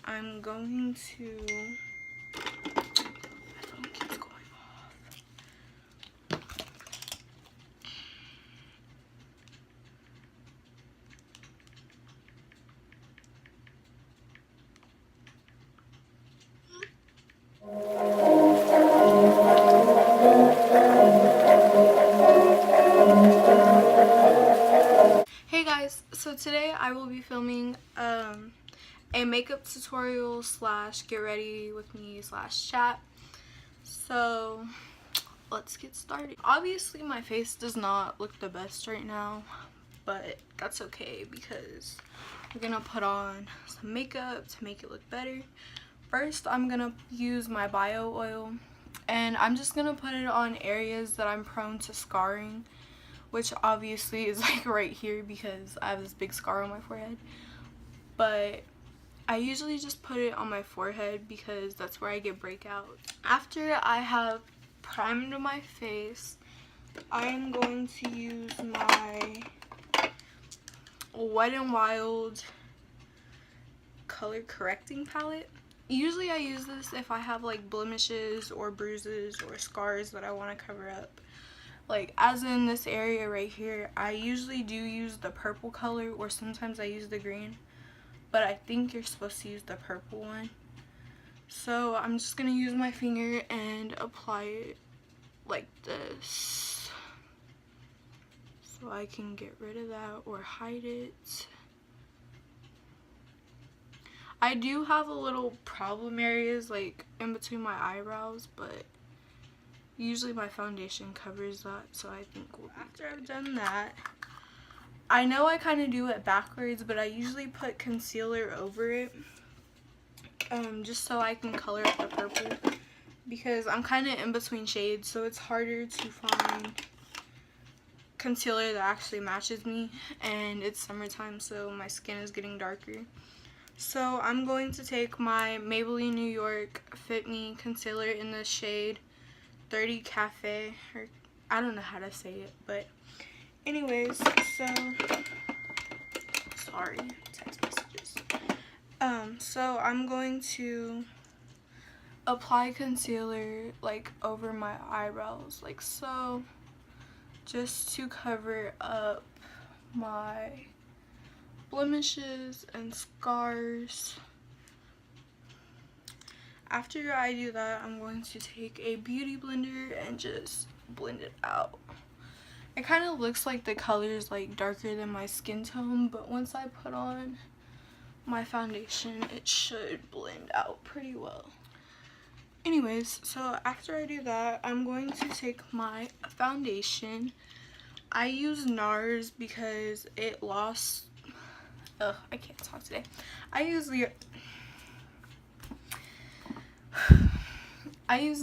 I'm going to, my phone keeps going off. Hey guys, so today I will be filming a makeup tutorial slash get ready with me slash chat. So let's get started. Obviously my face does not look the best right now, but that's okay because we're gonna put on some makeup to make it look better. First, I'm gonna use my bio oil, and I'm just gonna put it on areas that I'm prone to scarring, which obviously is like right here because I have this big scar on my forehead. But I usually just put it on my forehead because that's where I get breakouts. After I have primed my face, I am going to use my Wet n Wild color correcting palette. Usually I use this if I have like blemishes or bruises or scars that I want to cover up. Like as in this area right here, I usually do use the purple color, or sometimes I use the green, but I think you're supposed to use the purple one. So I'm just gonna use my finger and apply it like this so I can get rid of that or hide it. I do have a little problem areas like in between my eyebrows, but usually my foundation covers that, so I think we'll be good. After I've done that, I know I kind of do it backwards, but I usually put concealer over it just so I can color up the purple, because I'm kind of in between shades, so it's harder to find concealer that actually matches me, and it's summertime, so my skin is getting darker. So I'm going to take my Maybelline New York Fit Me concealer in the shade 30 Cafe, or I don't know how to say it, but anyways, so sorry, text messages. So I'm going to apply concealer like over my eyebrows like so, just to cover up my blemishes and scars. After I do that, I'm going to take a beauty blender and just blend it out. It kind of looks like the color is like darker than my skin tone, but once I put on my foundation, it should blend out pretty well. Anyways, so after I do that, I'm going to take my foundation. I use NARS because it lost, I can't talk today. I use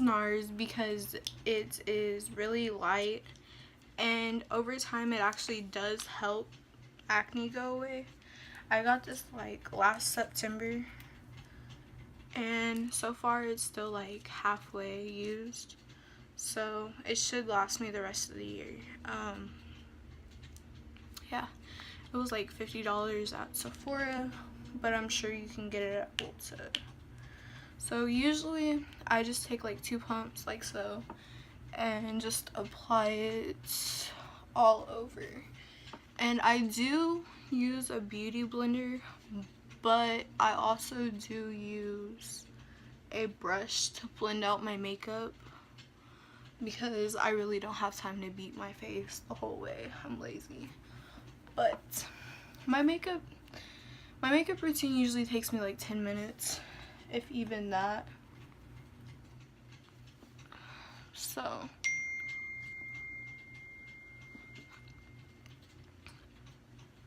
NARS because it is really light, and over time it actually does help acne go away. I got this like last September, and so far it's still like halfway used, so it should last me the rest of the year. Yeah, it was like $50 at Sephora, but I'm sure you can get it at Ulta. So usually I just take like 2 pumps like so and just apply it all over. And I do use a beauty blender, but I also do use a brush to blend out my makeup because I really don't have time to beat my face the whole way. I'm lazy. But my makeup routine usually takes me like 10 minutes, if even that. So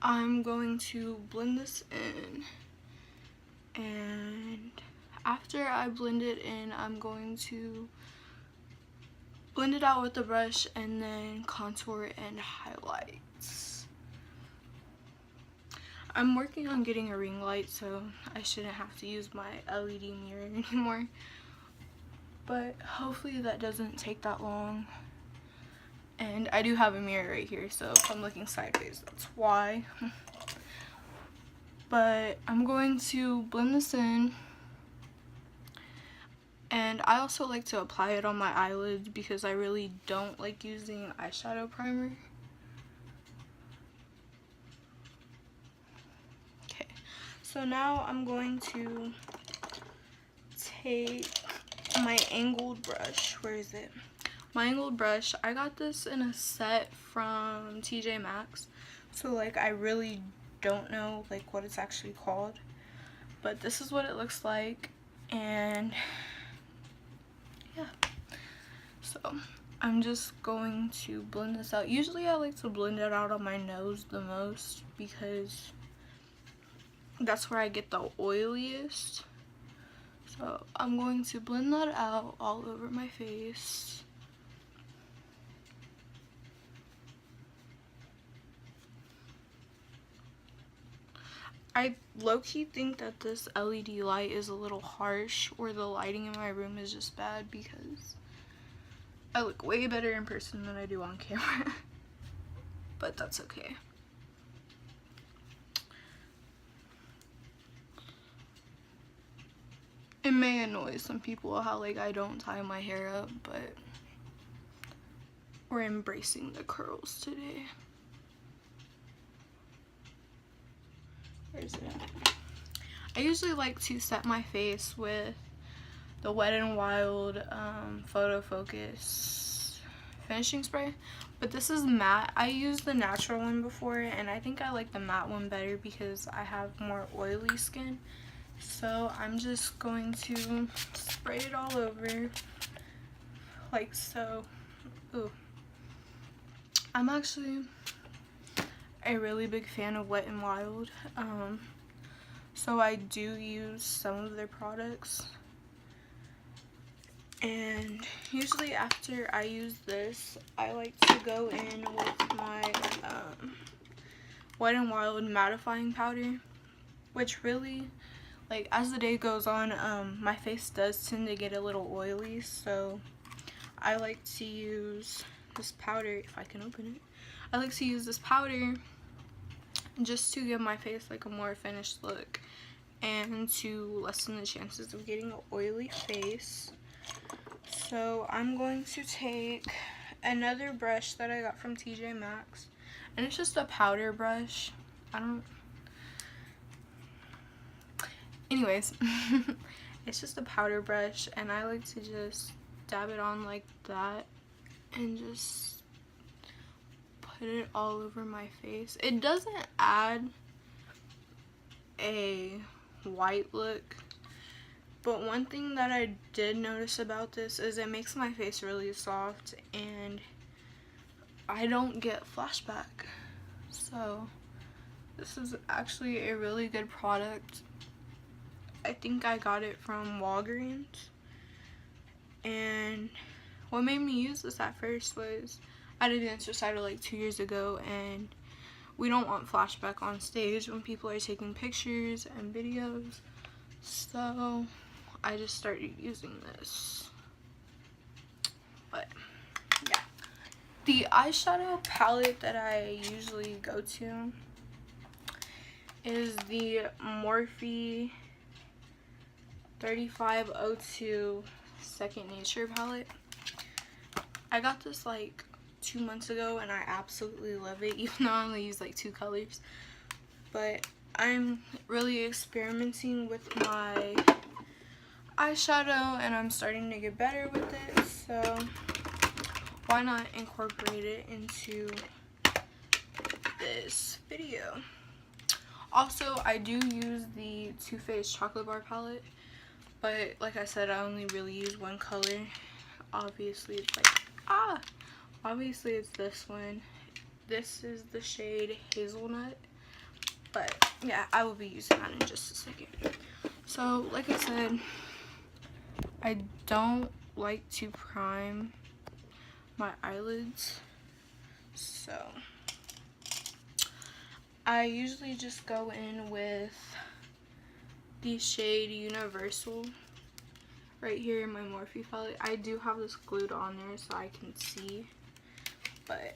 I'm going to blend this in, and after I blend it in, I'm going to blend it out with the brush and then contour and highlight. I'm working on getting a ring light, so I shouldn't have to use my LED mirror anymore, but hopefully that doesn't take that long. And I do have a mirror right here, so if I'm looking sideways, that's why. But I'm going to blend this in And I also like to apply it on my eyelids because I really don't like using eyeshadow primer. Okay, so now I'm going to take my angled brush. Where is it? My angled brush. I got this in a set from TJ Maxx. So like I really don't know like what it's actually called. But this is what it looks like. And yeah. So I'm just going to blend this out. Usually I like to blend it out on my nose the most because that's where I get the oiliest. So I'm going to blend that out all over my face. I low-key think that this LED light is a little harsh, or the lighting in my room is just bad because I look way better in person than I do on camera. But that's okay. It may annoy some people how like I don't tie my hair up, but we're embracing the curls today. Where is it at? I usually like to set my face with the Wet n Wild Photo Focus finishing spray, but this is matte. I used the natural one before, and I think I like the matte one better because I have more oily skin. So I'm just going to spray it all over like so. Ooh. I'm actually a really big fan of Wet n Wild, so I do use some of their products. And usually after I use this, I like to go in with my Wet n Wild mattifying powder, which really, like, as the day goes on, my face does tend to get a little oily, so I like to use this powder, if I can open it. I like to use this powder just to give my face like a more finished look and to lessen the chances of getting an oily face. So I'm going to take another brush that I got from TJ Maxx, and it's just a powder brush. Anyways, it's just a powder brush, and I like to just dab it on like that and just put it all over my face. It doesn't add a white look, but one thing that I did notice about this is it makes my face really soft and I don't get flashback. So this is actually a really good product. I think I got it from Walgreens, and what made me use this at first was I did a dance recital like 2 years ago, and we don't want flashback on stage when people are taking pictures and videos, so I just started using this. But yeah, the eyeshadow palette that I usually go to is the Morphe 3502 Second Nature palette. I got this like 2 months ago and I absolutely love it, even though I only use like 2 colors. But I'm really experimenting with my eyeshadow and I'm starting to get better with it, so why not incorporate it into this video. Also, I do use the Too Faced Chocolate Bar palette, but like I said, I only really use one color. Obviously it's like, obviously it's this one. This is the shade Hazelnut, but yeah, I will be using that in just a second. So like I said, I don't like to prime my eyelids, so I usually just go in with the shade Universal right here in my Morphe palette. I do have this glued on there so I can see, but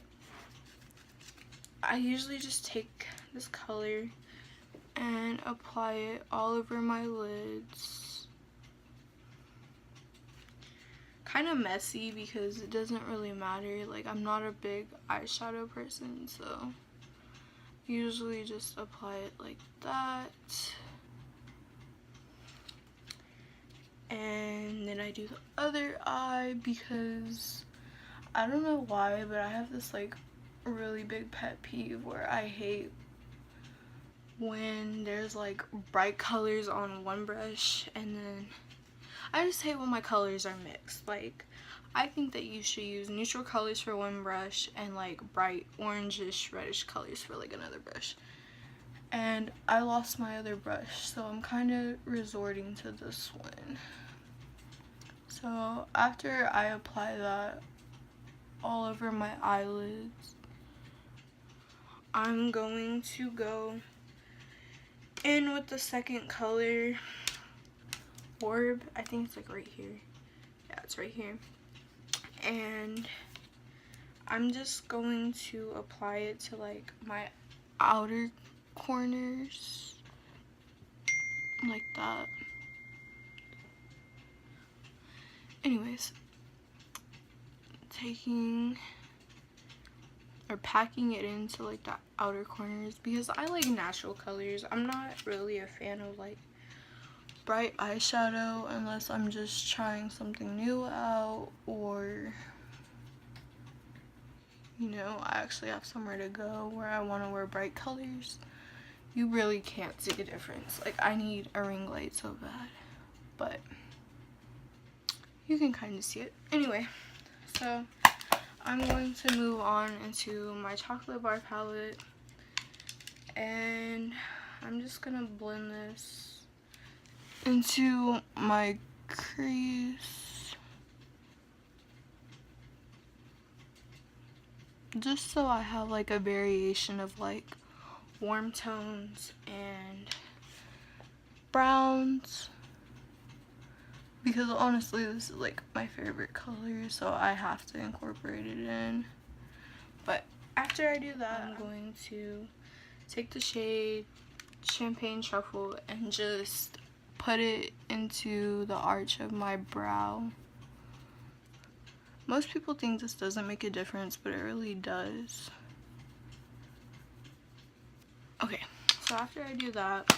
I usually just take this color and apply it all over my lids. kind of messy because it doesn't really matter. Like, I'm not a big eyeshadow person, so usually just apply it like that. And then I do the other eye because I don't know why, but I have this like really big pet peeve where I hate when there's like bright colors on one brush, and then I just hate when my colors are mixed. Like, I think that you should use neutral colors for one brush and like bright orangish reddish colors for like another brush. And I lost my other brush, so I'm kind of resorting to this one. So after I apply that all over my eyelids, I'm going to go in with the second color, Orb. I think it's like right here. Yeah, it's right here. And I'm just going to apply it to like my outer corners, like that. Anyways, taking or packing it into like the outer corners because I like natural colors. I'm not really a fan of like bright eyeshadow unless I'm just trying something new out, or you know, I actually have somewhere to go where I want to wear bright colors. You really can't see the difference. Like, I need a ring light so bad, but you can kind of see it. Anyway, so I'm going to move on into my chocolate bar palette, and I'm just gonna blend this into my crease just so I have like a variation of like warm tones and browns, because honestly this is like my favorite color, so I have to incorporate it in. But after I do that, I'm going to take the shade Champagne Truffle and just put it into the arch of my brow. Most people think this doesn't make a difference, but it really does. Okay, so after I do that,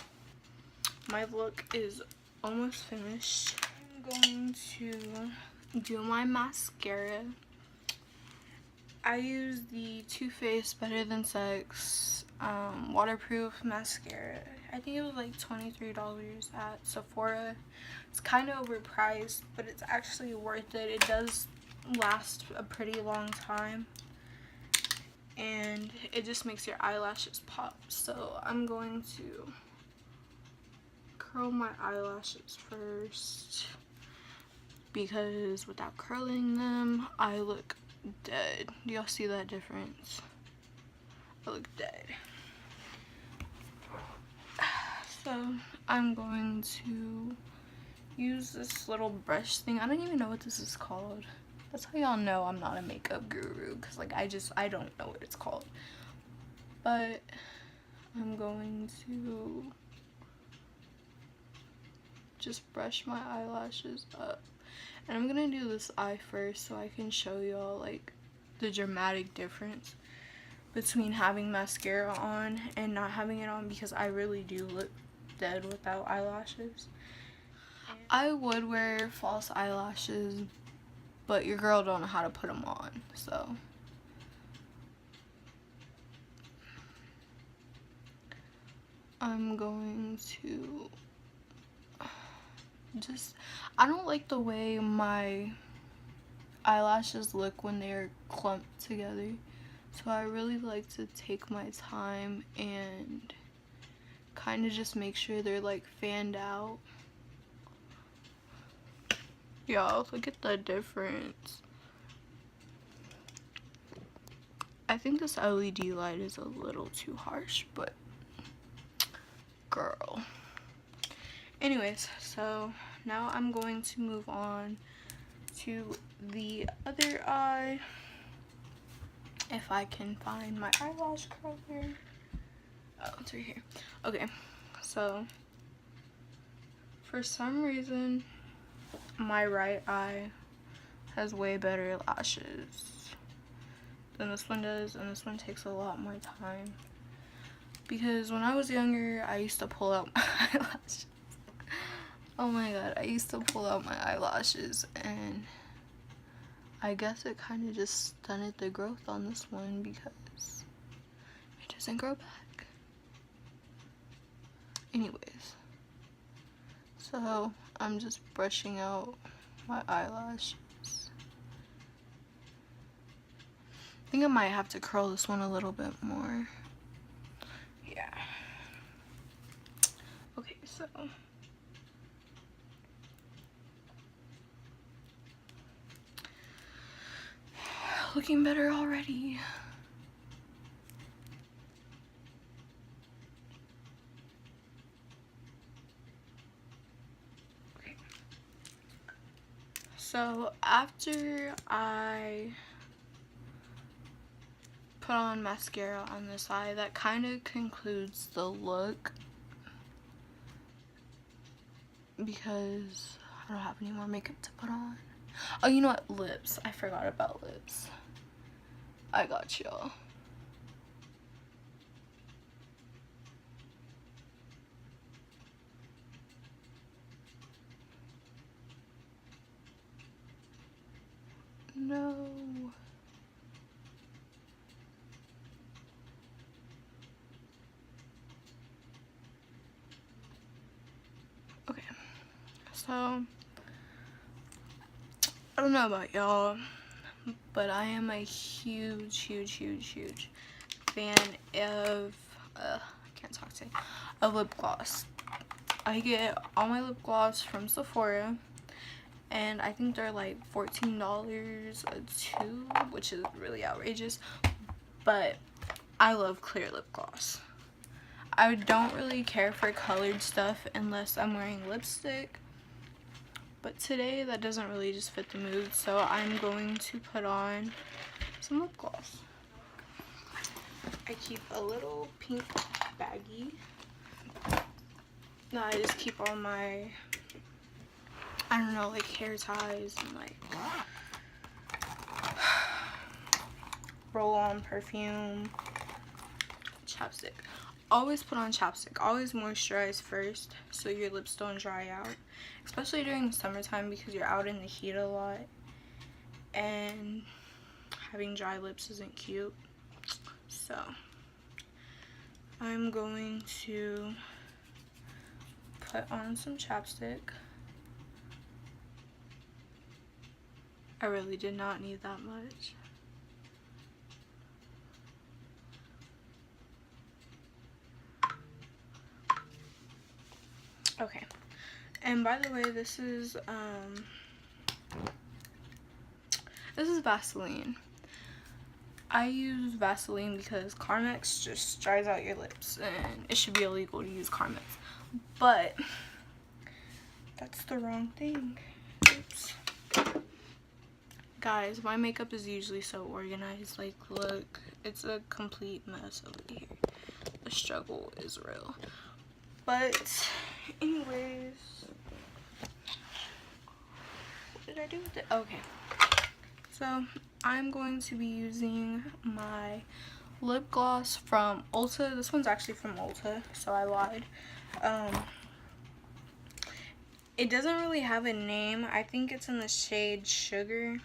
my look is almost finished. I'm going to do my mascara. I use the Too Faced Better Than Sex waterproof mascara. I think it was like $23 at Sephora. It's kind of overpriced, but it's actually worth it. It does last a pretty long time, and it just makes your eyelashes pop. So I'm going to curl my eyelashes first, because without curling them I look dead. Do y'all see that difference? I look dead. So I'm going to use this little brush thing. I don't even know what this is called. That's how y'all know I'm not a makeup guru, because like I don't know what it's called. But I'm going to just brush my eyelashes up, and I'm gonna do this eye first so I can show y'all like the dramatic difference between having mascara on and not having it on, because I really do look dead without eyelashes. I would wear false eyelashes, but your girl don't know how to put them on, so I'm going to just, I don't like the way my eyelashes look when they're clumped together, so I really like to take my time and kind of just make sure they're like fanned out. Y'all, look at the difference. I think this LED light is a little too harsh, but girl. Anyways, so now I'm going to move on to the other eye. If I can find my eyelash curler. Oh, it's right here. Okay, so for some reason my right eye has way better lashes than this one does, and this one takes a lot more time. Because when I was younger, I used to pull out my eyelashes. Oh my god, I used to pull out my eyelashes, and I guess it kind of just stunted the growth on this one because it doesn't grow back. Anyways, so I'm just brushing out my eyelashes. I think I might have to curl this one a little bit more. Yeah. Okay, so looking better already. Okay. So after I put on mascara on this eye, that kind of concludes the look because I don't have any more makeup to put on. Oh, you know what? Lips. I forgot about lips. I got y'all. No. Okay. So, I don't know about y'all, but I am a huge fan of, I can't talk today, of lip gloss. I get all my lip gloss from Sephora, and I think they're like $14 a tube, which is really outrageous, but I love clear lip gloss. I don't really care for colored stuff unless I'm wearing lipstick, but today that doesn't really just fit the mood, so I'm going to put on some lip gloss. I keep a little pink baggie. No, I just keep all my, I don't know, like hair ties and like roll-on perfume, chapstick. Always put on chapstick. Always moisturize first so your lips don't dry out, especially during the summertime because you're out in the heat a lot and having dry lips isn't cute. So I'm going to put on some chapstick. I really did not need that much. Okay, and by the way, this is Vaseline. I use Vaseline because Carmex just dries out your lips, and it should be illegal to use Carmex, but that's the wrong thing. Oops. Guys, my makeup is usually so organized. Like, look, it's a complete mess over here. The struggle is real. But anyways, what did I do with it? Okay, so I'm going to be using my lip gloss from Ulta. This one's actually from Ulta, so I lied. It doesn't really have a name. I think it's in the shade Sugar,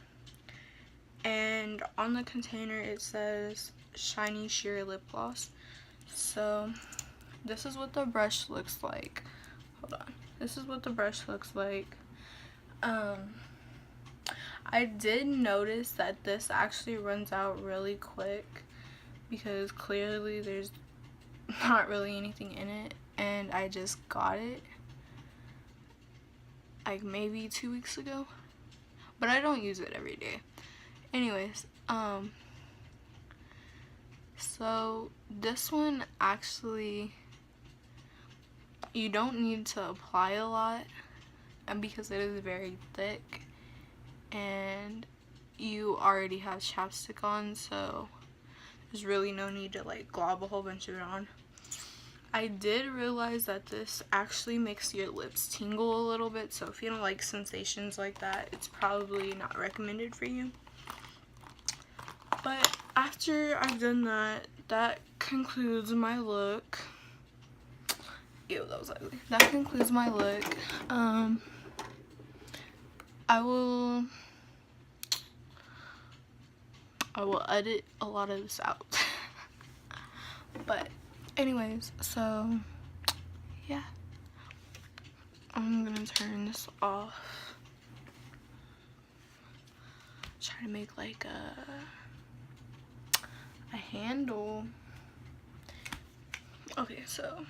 and on the container it says Shiny Sheer Lip Gloss. So this is what the brush looks like. Hold on. This is what the brush looks like. I did notice that this actually runs out really quick because clearly there's not really anything in it, and I just got it like maybe 2 weeks ago, but I don't use it every day. Anyways, so this one actually, you don't need to apply a lot, and because it is very thick and you already have chapstick on, so there's really no need to like glob a whole bunch of it on. I did realize that this actually makes your lips tingle a little bit, so if you don't like sensations like that, it's probably not recommended for you. But after I've done that, that concludes my look. Ew, that was ugly. That concludes my look. I will edit a lot of this out. But anyways, so yeah, I'm gonna turn this off. Try to make like a handle. Okay, so